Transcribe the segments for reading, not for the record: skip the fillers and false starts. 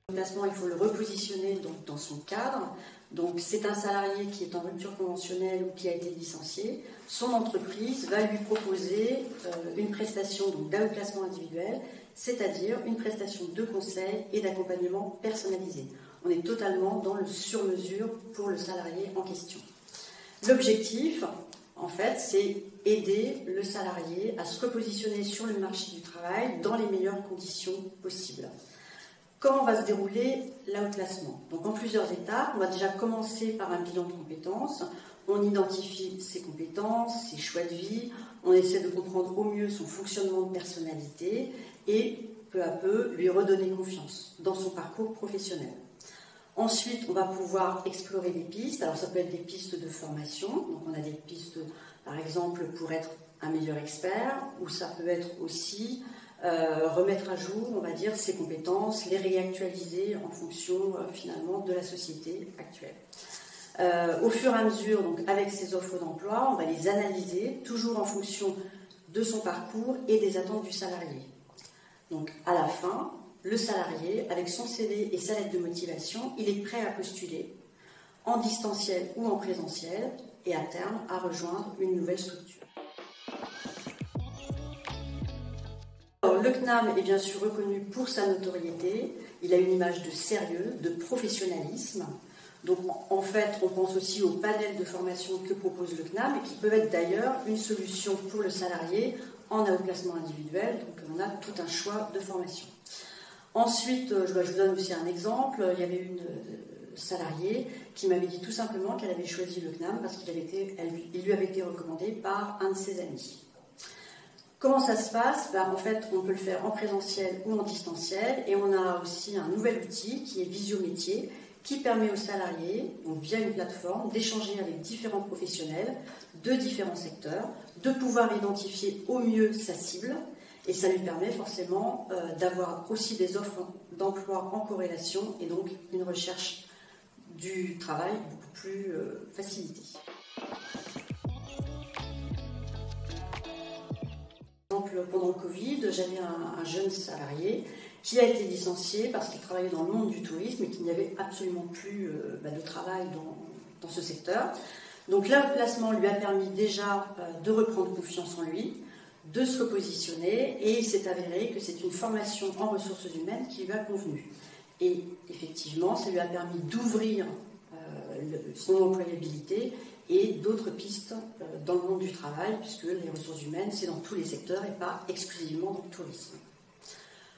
Le placement, il faut le repositionner donc, dans son cadre. Donc, c'est un salarié qui est en rupture conventionnelle ou qui a été licencié. Son entreprise va lui proposer une prestation d'alloclassement individuel, c'est-à-dire une prestation de conseil et d'accompagnement personnalisé. On est totalement dans le sur-mesure pour le salarié en question. L'objectif, en fait, c'est aider le salarié à se repositionner sur le marché du travail dans les meilleures conditions possibles. Comment va se dérouler l'outplacement? Donc en plusieurs étapes, on va déjà commencer par un bilan de compétences. On identifie ses compétences, ses choix de vie, on essaie de comprendre au mieux son fonctionnement de personnalité et peu à peu lui redonner confiance dans son parcours professionnel. Ensuite, on va pouvoir explorer des pistes. Alors ça peut être des pistes de formation, donc on a des pistes par exemple pour être un meilleur expert, ou ça peut être aussi remettre à jour, on va dire, ses compétences, les réactualiser en fonction finalement de la société actuelle. Au fur et à mesure, donc, avec ces offres d'emploi, on va les analyser, toujours en fonction de son parcours et des attentes du salarié. Donc à la fin, le salarié, avec son CV et sa lettre de motivation, il est prêt à postuler en distanciel ou en présentiel et à terme à rejoindre une nouvelle structure. Le CNAM est bien sûr reconnu pour sa notoriété, il a une image de sérieux, de professionnalisme. Donc en fait, on pense aussi au panel de formation que propose le CNAM et qui peuvent être d'ailleurs une solution pour le salarié en outplacement individuel. Donc on a tout un choix de formation. Ensuite, je vous donne aussi un exemple. Il y avait une salariée qui m'avait dit tout simplement qu'elle avait choisi le CNAM parce qu'il lui avait été recommandé par un de ses amis. Comment ça se passe? En fait, on peut le faire en présentiel ou en distanciel et on a aussi un nouvel outil qui est Visio Métier qui permet aux salariés, donc via une plateforme, d'échanger avec différents professionnels de différents secteurs, de pouvoir identifier au mieux sa cible et ça lui permet forcément d'avoir aussi des offres d'emploi en corrélation et donc une recherche du travail beaucoup plus facilitée. Pendant le Covid, j'avais un jeune salarié qui a été licencié parce qu'il travaillait dans le monde du tourisme et qu'il n'y avait absolument plus de travail dans ce secteur. Donc l'outplacement lui a permis déjà de reprendre confiance en lui, de se repositionner et il s'est avéré que c'est une formation en ressources humaines qui lui a convenu. Et effectivement, ça lui a permis d'ouvrir son employabilité et d'autres pistes dans le monde du travail, puisque les ressources humaines, c'est dans tous les secteurs et pas exclusivement dans le tourisme.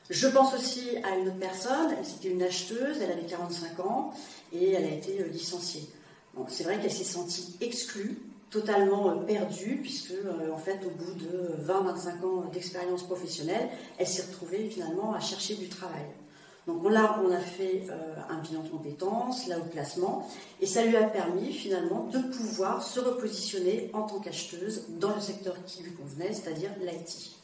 Je pense aussi à une autre personne, c'était une acheteuse, elle avait 45 ans et elle a été licenciée. Bon, c'est vrai qu'elle s'est sentie exclue, totalement perdue, puisque en fait, au bout de 20-25 ans d'expérience professionnelle, elle s'est retrouvée finalement à chercher du travail. Donc là, on a fait un bilan de compétences, l'outplacement, et ça lui a permis finalement de pouvoir se repositionner en tant qu'acheteuse dans le secteur qui lui convenait, c'est-à-dire l'IT.